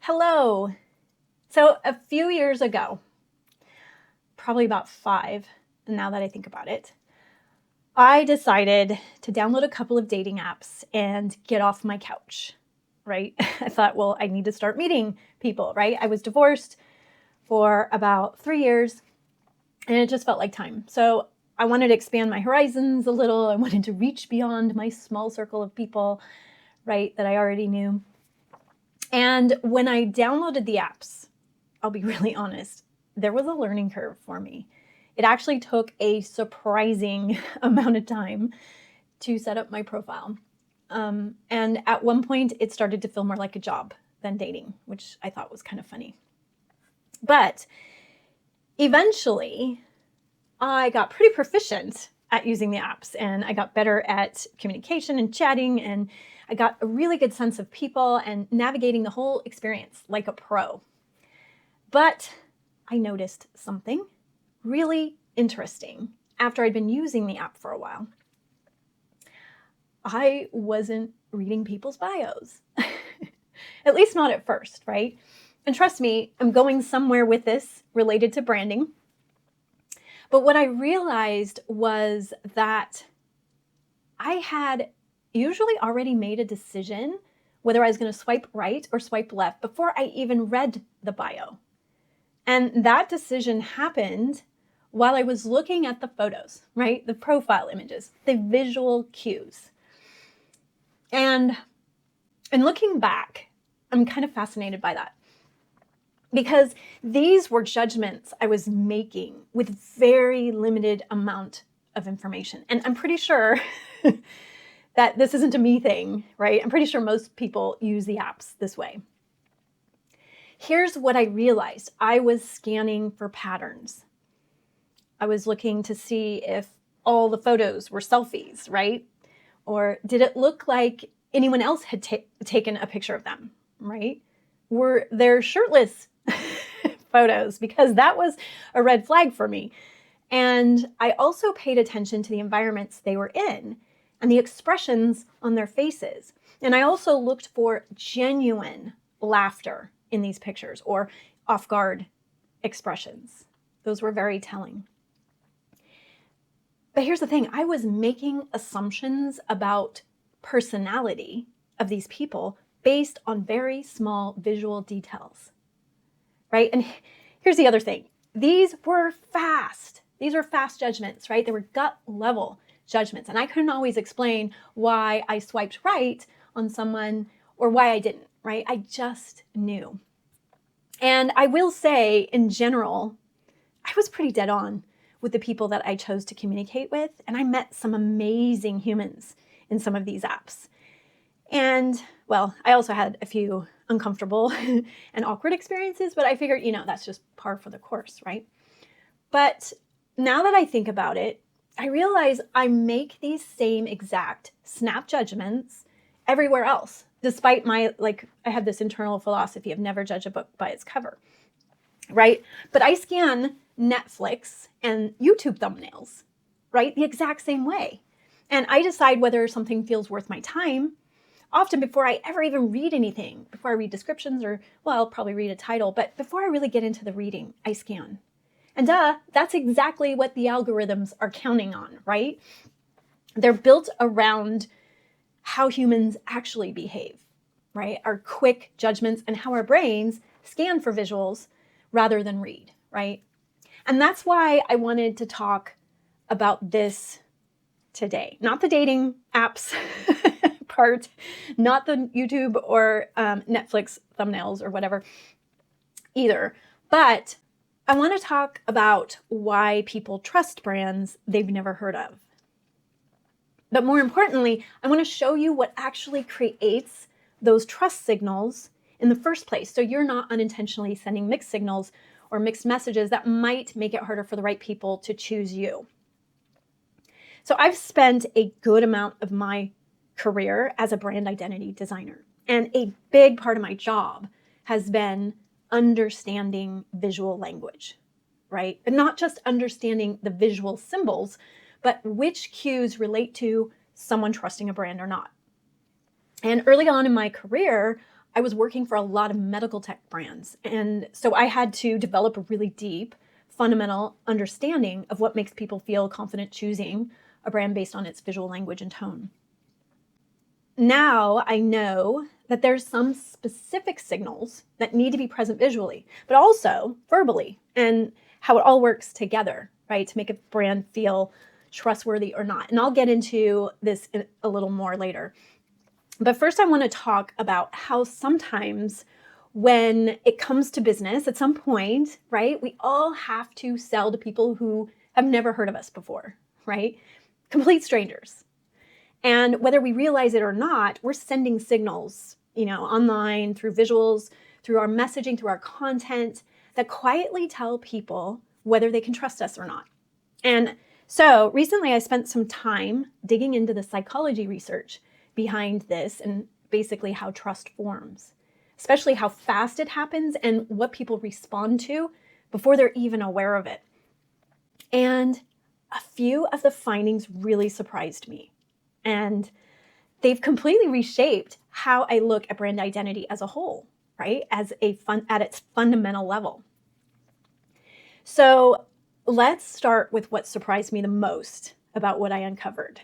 Hello. So a few years ago, probably about 5, now that I think about it, I decided to download a couple of dating apps and get off my couch, right? I thought, well, I need to start meeting people, right? I was divorced for about 3 years and it just felt like time. So I wanted to expand my horizons a little. I wanted to reach beyond my small circle of people, right, that I already knew. And when I downloaded the apps, I'll be really honest, there was a learning curve for me. It actually took a surprising amount of time to set up my profile. And at one point, it started to feel more like a job than dating, which I thought was kind of funny. But eventually, I got pretty proficient at using the apps, and I got better at communication and chatting, and I got a really good sense of people and navigating the whole experience like a pro. But I noticed something really interesting after I'd been using the app for a while. I wasn't reading people's bios, at least not at first, right? And trust me, I'm going somewhere with this related to branding. But what I realized was that I had usually already made a decision whether I was going to swipe right or swipe left before I even read the bio. And that decision happened while I was looking at the photos, right? The profile images, the visual cues. And looking back, I'm kind of fascinated by that because these were judgments I was making with very limited amount of information. And I'm pretty sure that this isn't a me thing, right? I'm pretty sure most people use the apps this way. Here's what I realized. I was scanning for patterns. I was looking to see if all the photos were selfies, right? Or did it look like anyone else had taken a picture of them, right? Were there shirtless photos? Because that was a red flag for me. And I also paid attention to the environments they were in and the expressions on their faces. And I also looked for genuine laughter in these pictures or off-guard expressions. Those were very telling. But here's the thing, I was making assumptions about personality of these people based on very small visual details, right? And here's the other thing, these were fast judgments, right? They were gut level judgments. And I couldn't always explain why I swiped right on someone or why I didn't, right? I just knew. And I will say, in general, I was pretty dead on with the people that I chose to communicate with. And I met some amazing humans in some of these apps. And, well, I also had a few uncomfortable and awkward experiences, but I figured, that's just par for the course, right? But now that I think about it, I realize I make these same exact snap judgments everywhere else, despite my, I have this internal philosophy of never judge a book by its cover, right? But I scan Netflix and YouTube thumbnails, right? The exact same way. And I decide whether something feels worth my time, often before I ever even read anything, before I read descriptions or, well, I'll probably read a title, but before I really get into the reading, I scan. And that's exactly what the algorithms are counting on, right? They're built around how humans actually behave, right? Our quick judgments and how our brains scan for visuals rather than read, right? And that's why I wanted to talk about this today. Not the dating apps part, not the YouTube or Netflix thumbnails or whatever either, but I want to talk about why people trust brands they've never heard of. But more importantly, I want to show you what actually creates those trust signals in the first place, so you're not unintentionally sending mixed signals or mixed messages that might make it harder for the right people to choose you. So I've spent a good amount of my career as a brand identity designer, and a big part of my job has been understanding visual language, right? And not just understanding the visual symbols, but which cues relate to someone trusting a brand or not. And early on in my career, I was working for a lot of medical tech brands. And so I had to develop a really deep, fundamental understanding of what makes people feel confident choosing a brand based on its visual language and tone. Now I know that there's some specific signals that need to be present visually, but also verbally, and how it all works together, right, to make a brand feel trustworthy or not. And I'll get into this a little more later. But first, I want to talk about how sometimes when it comes to business, at some point, right, we all have to sell to people who have never heard of us before, right? Complete strangers. And whether we realize it or not, we're sending signals, online, through visuals, through our messaging, through our content, that quietly tell people whether they can trust us or not. And so recently I spent some time digging into the psychology research behind this and basically how trust forms, especially how fast it happens and what people respond to before they're even aware of it. And a few of the findings really surprised me. And they've completely reshaped how I look at brand identity as a whole, right? At its fundamental level. So let's start with what surprised me the most about what I uncovered.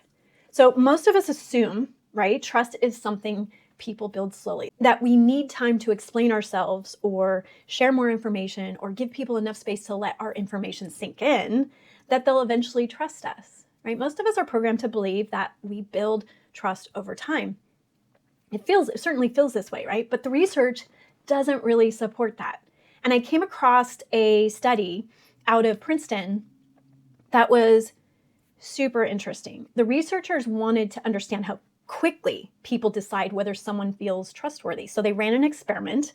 So most of us assume, right, trust is something people build slowly, that we need time to explain ourselves or share more information or give people enough space to let our information sink in, that they'll eventually trust us. Right? Most of us are programmed to believe that we build trust over time. It certainly feels this way, right? But the research doesn't really support that. And I came across a study out of Princeton that was super interesting. The researchers wanted to understand how quickly people decide whether someone feels trustworthy. So they ran an experiment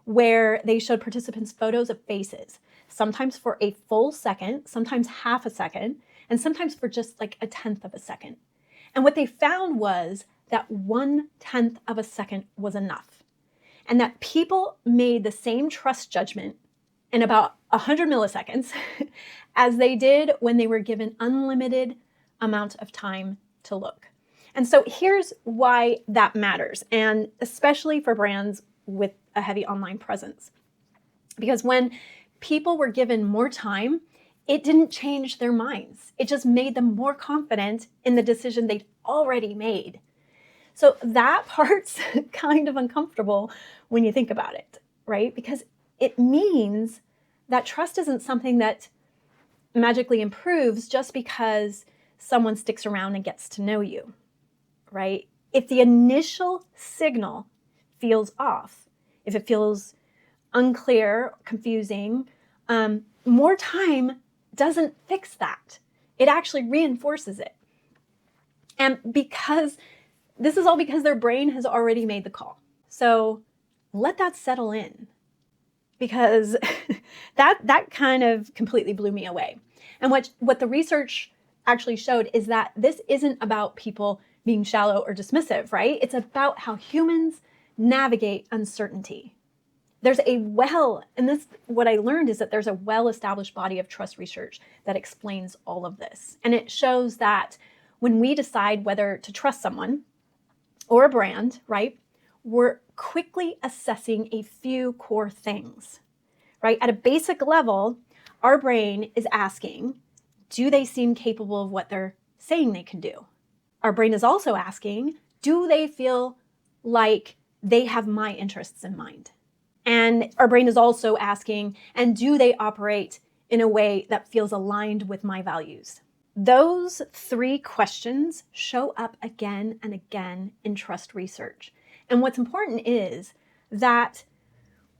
where they showed participants photos of faces, sometimes for a full second, sometimes half a second, and sometimes for just like a tenth of a second. And what they found was that 1/10 of a second was enough. And that people made the same trust judgment in about 100 milliseconds as they did when they were given unlimited amount of time to look. And so here's why that matters, and especially for brands with a heavy online presence. Because when people were given more time, it didn't change their minds. It just made them more confident in the decision they'd already made. So that part's kind of uncomfortable when you think about it, right? Because it means that trust isn't something that magically improves just because someone sticks around and gets to know you, right? If the initial signal feels off, if it feels unclear, confusing, more time doesn't fix that. It actually reinforces it. And because this is all because their brain has already made the call. So let that settle in, because that kind of completely blew me away. And what the research actually showed is that this isn't about people being shallow or dismissive, right? It's about how humans navigate uncertainty. What I learned is that there's a well-established body of trust research that explains all of this. And it shows that when we decide whether to trust someone or a brand, right, we're quickly assessing a few core things, right? At a basic level, our brain is asking, do they seem capable of what they're saying they can do? Our brain is also asking, do they feel like they have my interests in mind? And our brain is also asking, and do they operate in a way that feels aligned with my values? Those three questions show up again and again in trust research. And what's important is that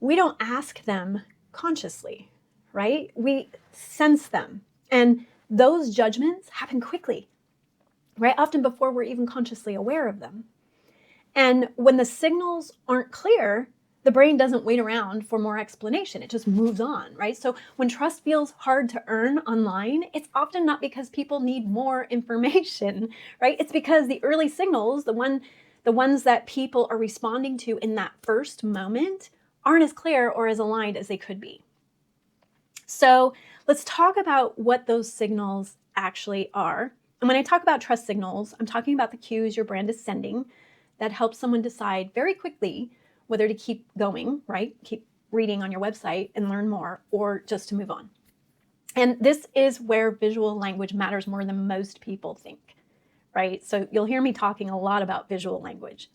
we don't ask them consciously, right? We sense them. And those judgments happen quickly, right? Often before we're even consciously aware of them. And when the signals aren't clear, the brain doesn't wait around for more explanation. It just moves on, right? So when trust feels hard to earn online, it's often not because people need more information, right? It's because the early signals, the ones that people are responding to in that first moment, aren't as clear or as aligned as they could be. So let's talk about what those signals actually are. And when I talk about trust signals, I'm talking about the cues your brand is sending that help someone decide very quickly whether to keep going, right? Keep reading on your website and learn more, or just to move on. And this is where visual language matters more than most people think, right? So you'll hear me talking a lot about visual language.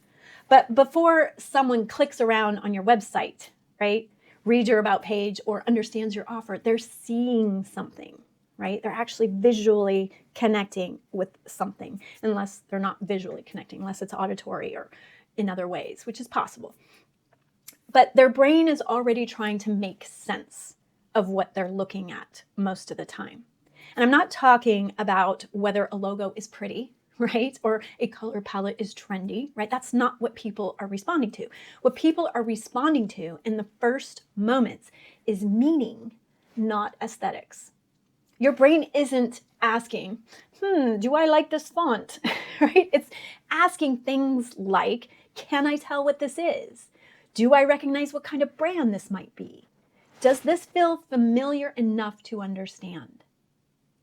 But before someone clicks around on your website, right, reads your about page or understands your offer, they're seeing something, right? They're actually visually connecting with something, unless they're not visually connecting, unless it's auditory or in other ways, which is possible. But their brain is already trying to make sense of what they're looking at most of the time. And I'm not talking about whether a logo is pretty, right? Or a color palette is trendy, right? That's not what people are responding to. What people are responding to in the first moments is meaning, not aesthetics. Your brain isn't asking, do I like this font, right? It's asking things like, can I tell what this is? Do I recognize what kind of brand this might be? Does this feel familiar enough to understand,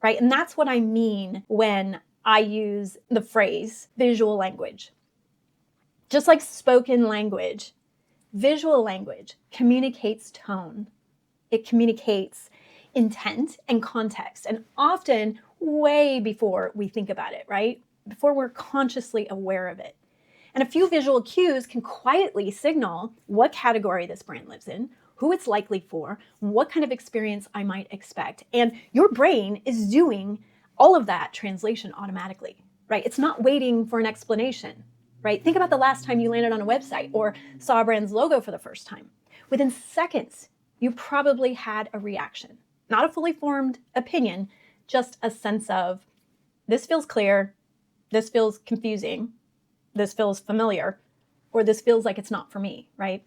right? And that's what I mean when I use the phrase visual language. Just like spoken language, visual language communicates tone. It communicates intent and context, and often way before we think about it, right? Before we're consciously aware of it. And a few visual cues can quietly signal what category this brand lives in, who it's likely for, what kind of experience I might expect. And your brain is doing all of that translation automatically, right? It's not waiting for an explanation, right? Think about the last time you landed on a website or saw a brand's logo for the first time. Within seconds, you probably had a reaction, not a fully formed opinion, just a sense of, this feels clear, this feels confusing, this feels familiar, or this feels like it's not for me, right?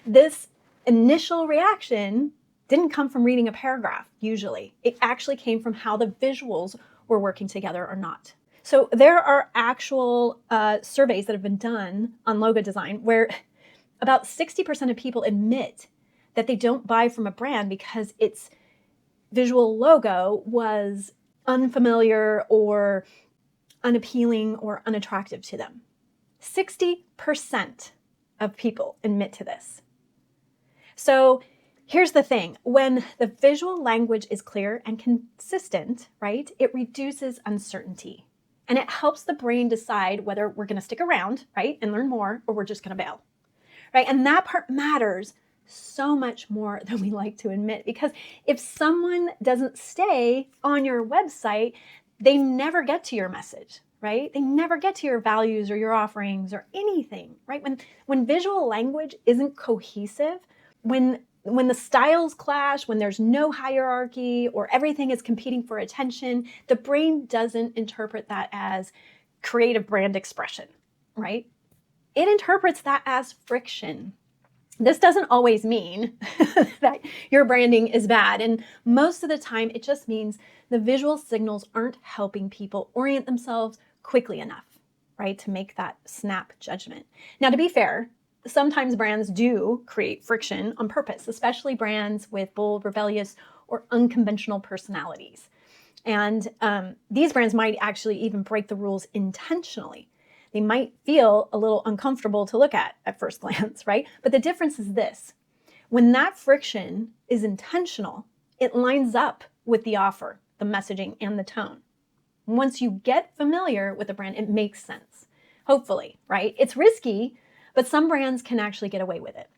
This initial reaction didn't come from reading a paragraph, usually. It actually came from how the visuals were working together or not. So there are actual surveys that have been done on logo design where about 60% of people admit that they don't buy from a brand because its visual logo was unfamiliar or unappealing or unattractive to them. 60% of people admit to this. So here's the thing. When the visual language is clear and consistent, right, it reduces uncertainty. And it helps the brain decide whether we're going to stick around, right, and learn more, or we're just going to bail, right? And that part matters so much more than we like to admit, because if someone doesn't stay on your website, they never get to your message, right? They never get to your values or your offerings or anything, right? When visual language isn't cohesive, when the styles clash, when there's no hierarchy or everything is competing for attention, the brain doesn't interpret that as creative brand expression, right? It interprets that as friction. This doesn't always mean that your branding is bad. And most of the time, it just means the visual signals aren't helping people orient themselves quickly enough, right, to make that snap judgment. Now, to be fair, sometimes brands do create friction on purpose, especially brands with bold, rebellious, or unconventional personalities. And these brands might actually even break the rules intentionally. They might feel a little uncomfortable to look at first glance, right? But the difference is this. When that friction is intentional, it lines up with the offer, the messaging, and the tone. Once you get familiar with the brand, it makes sense, hopefully, right? It's risky, but some brands can actually get away with it.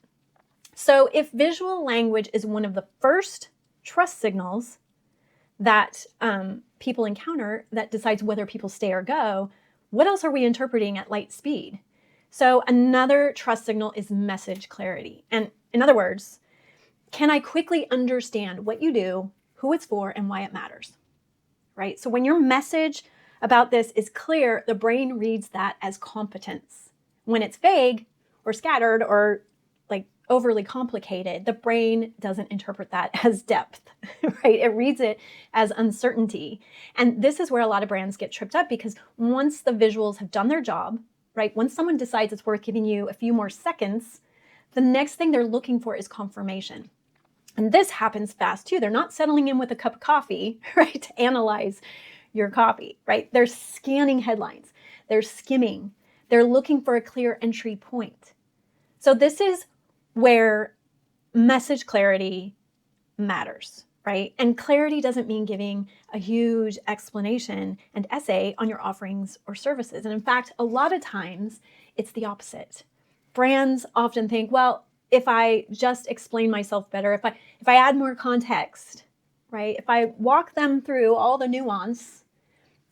So if visual language is one of the first trust signals that people encounter that decides whether people stay or go, what else are we interpreting at light speed? So another trust signal is message clarity. And in other words, can I quickly understand what you do, who it's for, and why it matters, right? So when your message about this is clear, the brain reads that as competence. When it's vague or scattered or like overly complicated, the brain doesn't interpret that as depth, right? It reads it as uncertainty. And this is where a lot of brands get tripped up, because once the visuals have done their job, right? Once someone decides it's worth giving you a few more seconds, the next thing they're looking for is confirmation. And this happens fast too. They're not settling in with a cup of coffee, right, to analyze your copy, right? They're scanning headlines. They're skimming. They're looking for a clear entry point. So this is where message clarity matters, right? And clarity doesn't mean giving a huge explanation and essay on your offerings or services. And in fact, a lot of times it's the opposite. Brands often think, well, if I just explain myself better, if I add more context, right? If I walk them through all the nuance,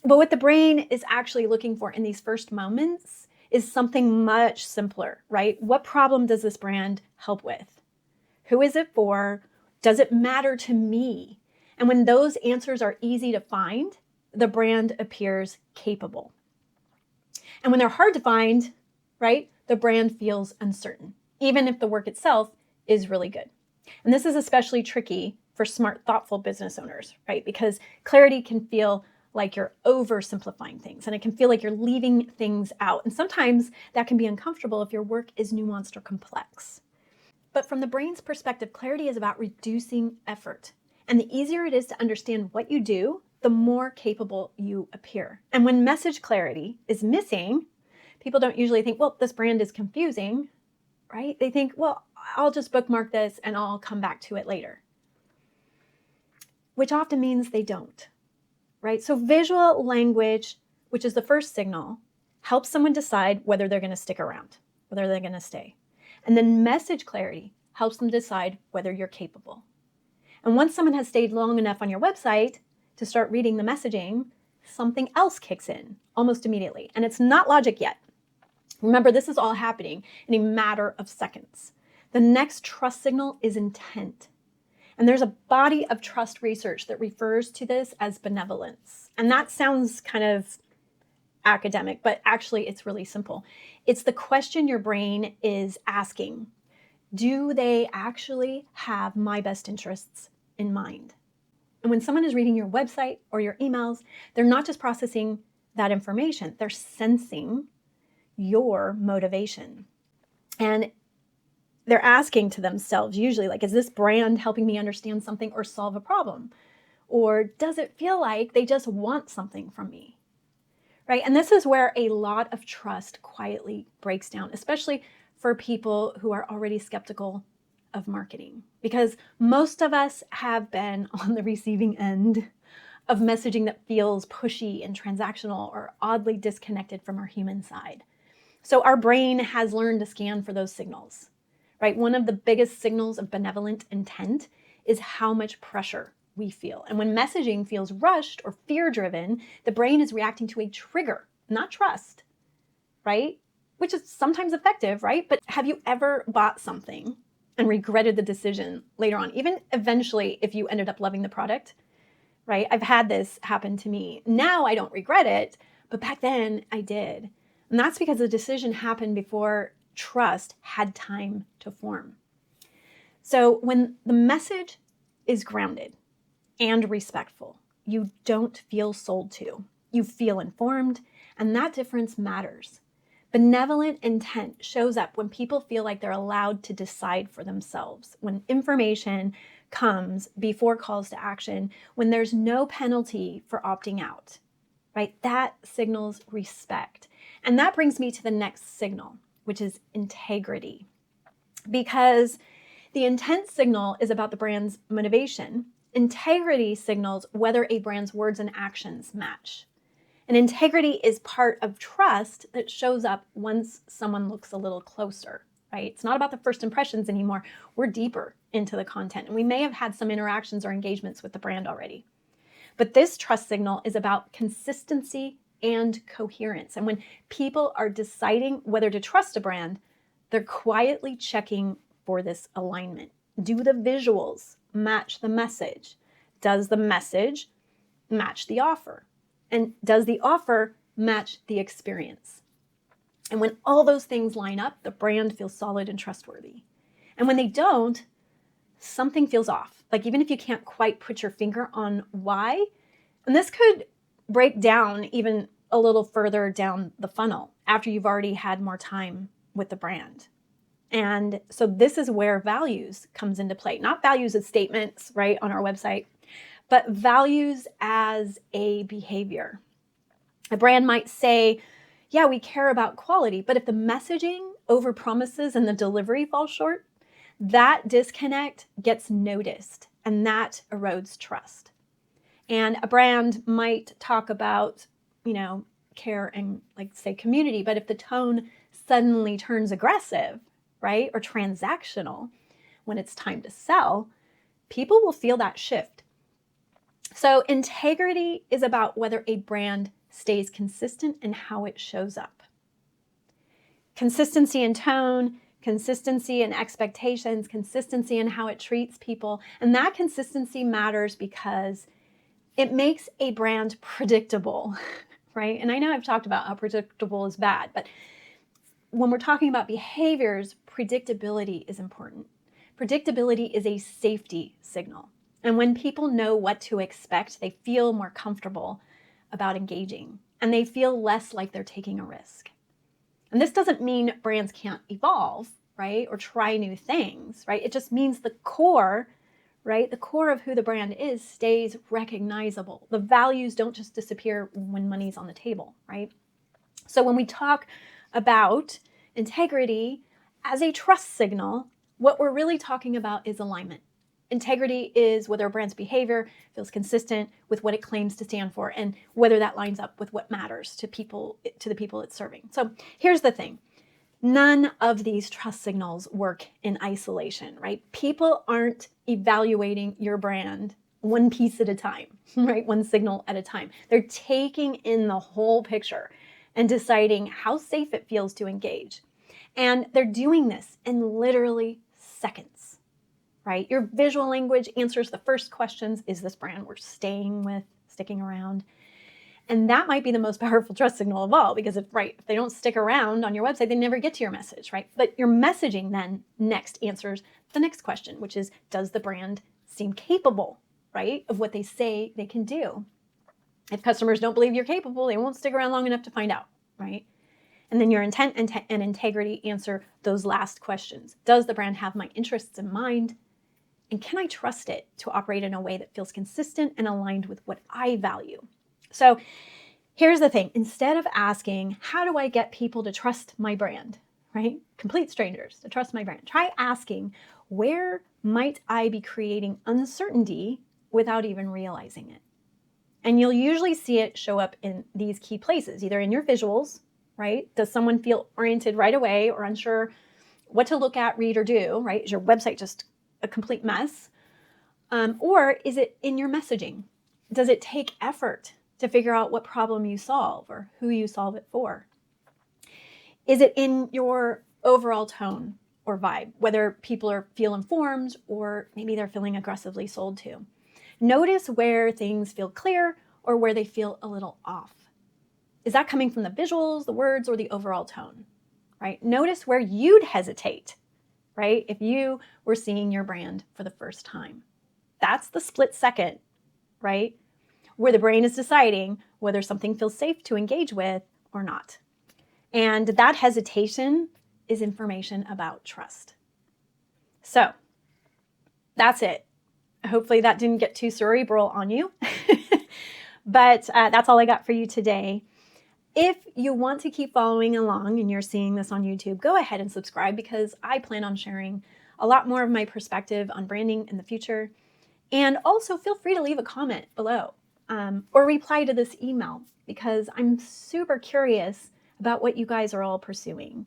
but what the brain is actually looking for in these first moments is something much simpler, right? What problem does this brand help with? Who is it for? Does it matter to me? And when those answers are easy to find, the brand appears capable. And when they're hard to find, right, the brand feels uncertain, even if the work itself is really good. And this is especially tricky for smart, thoughtful business owners, right? Because clarity can feel like you're oversimplifying things, and it can feel like you're leaving things out. And sometimes that can be uncomfortable if your work is nuanced or complex. But from the brain's perspective, clarity is about reducing effort. And the easier it is to understand what you do, the more capable you appear. And when message clarity is missing, people don't usually think, well, this brand is confusing, right? They think, well, I'll just bookmark this and I'll come back to it later, which often means they don't, right? So visual language, which is the first signal, helps someone decide whether they're going to stick around, whether they're going to stay. And then message clarity helps them decide whether you're capable. And once someone has stayed long enough on your website to start reading the messaging, something else kicks in almost immediately. And it's not logic yet. Remember, this is all happening in a matter of seconds. The next trust signal is intent. And there's a body of trust research that refers to this as benevolence. And that sounds kind of academic, but actually it's really simple. It's the question your brain is asking. Do they actually have my best interests in mind? And when someone is reading your website or your emails, they're not just processing that information, they're sensing your motivation. And they're asking to themselves usually, like, is this brand helping me understand something or solve a problem? Or does it feel like they just want something from me? Right? And this is where a lot of trust quietly breaks down, especially for people who are already skeptical of marketing, because most of us have been on the receiving end of messaging that feels pushy and transactional or oddly disconnected from our human side. So our brain has learned to scan for those signals, right? One of the biggest signals of benevolent intent is how much pressure we feel. And when messaging feels rushed or fear-driven, the brain is reacting to a trigger, not trust, right? Which is sometimes effective, right? But have you ever bought something and regretted the decision later on, even eventually if you ended up loving the product, right? I've had this happen to me. Now I don't regret it, but back then I did. And that's because the decision happened before trust had time to form. So when the message is grounded and respectful, you don't feel sold to. You feel informed, and that difference matters. Benevolent intent shows up when people feel like they're allowed to decide for themselves, when information comes before calls to action, when there's no penalty for opting out, right? That signals respect. And that brings me to the next signal, which is integrity. Because the intent signal is about the brand's motivation. Integrity signals whether a brand's words and actions match. And integrity is part of trust that shows up once someone looks a little closer, right? It's not about the first impressions anymore. We're deeper into the content, and we may have had some interactions or engagements with the brand already. But this trust signal is about consistency and coherence. And when people are deciding whether to trust a brand, they're quietly checking for this alignment. Do the visuals match the message? Does the message match the offer? And does the offer match the experience? And when all those things line up, the brand feels solid and trustworthy. And when they don't, something feels off. Like even if you can't quite put your finger on why, and this could break down even a little further down the funnel after you've already had more time with the brand. And so this is where values comes into play. Not values as statements, right, on our website, but values as a behavior. A brand might say, yeah, we care about quality, but if the messaging overpromises and the delivery falls short, that disconnect gets noticed and that erodes trust. And a brand might talk about, care and like say community, but if the tone suddenly turns aggressive, right, or transactional when it's time to sell, people will feel that shift. So integrity is about whether a brand stays consistent in how it shows up. Consistency in tone, consistency in expectations, consistency in how it treats people. And that consistency matters because it makes a brand predictable, right? And I know I've talked about how predictable is bad, but when we're talking about behaviors, predictability is important. Predictability is a safety signal. And when people know what to expect, they feel more comfortable about engaging and they feel less like they're taking a risk. And this doesn't mean brands can't evolve, right? Or try new things, right? It just means the core, right? The core of who the brand is stays recognizable. The values don't just disappear when money's on the table, right? So when we talk about integrity as a trust signal, what we're really talking about is alignment. Integrity is whether a brand's behavior feels consistent with what it claims to stand for and whether that lines up with what matters to the people it's serving. So here's the thing. None of these trust signals work in isolation, right? People aren't evaluating your brand one piece at a time, right? One signal at a time. They're taking in the whole picture and deciding how safe it feels to engage. And they're doing this in literally seconds, right? Your visual language answers the first questions. Is this brand worth staying with, sticking around? And that might be the most powerful trust signal of all, because if they don't stick around on your website, they never get to your message, right? But your messaging then next answers the next question, which is, does the brand seem capable, right, of what they say they can do? If customers don't believe you're capable, they won't stick around long enough to find out, right? And then your intent and integrity answer those last questions. Does the brand have my interests in mind? And can I trust it to operate in a way that feels consistent and aligned with what I value? So here's the thing. Instead of asking, how do I get people to trust my brand, right? Complete strangers to trust my brand. Try asking, where might I be creating uncertainty without even realizing it? And you'll usually see it show up in these key places, either in your visuals, right? Does someone feel oriented right away or unsure what to look at, read, or do, right? Is your website just a complete mess? Or is it in your messaging? Does it take effort to figure out what problem you solve or who you solve it for? Is it in your overall tone or vibe, whether people feel informed or maybe they're feeling aggressively sold to? Notice where things feel clear or where they feel a little off. Is that coming from the visuals, the words, or the overall tone, right? Notice where you'd hesitate, right, if you were seeing your brand for the first time. That's the split second, right, where the brain is deciding whether something feels safe to engage with or not. And that hesitation is information about trust. So that's it. Hopefully that didn't get too cerebral on you, but that's all I got for you today. If you want to keep following along and you're seeing this on YouTube, go ahead and subscribe because I plan on sharing a lot more of my perspective on branding in the future. And also feel free to leave a comment below or reply to this email because I'm super curious about what you guys are all pursuing.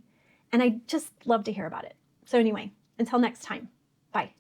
And I just love to hear about it. So anyway, until next time, bye.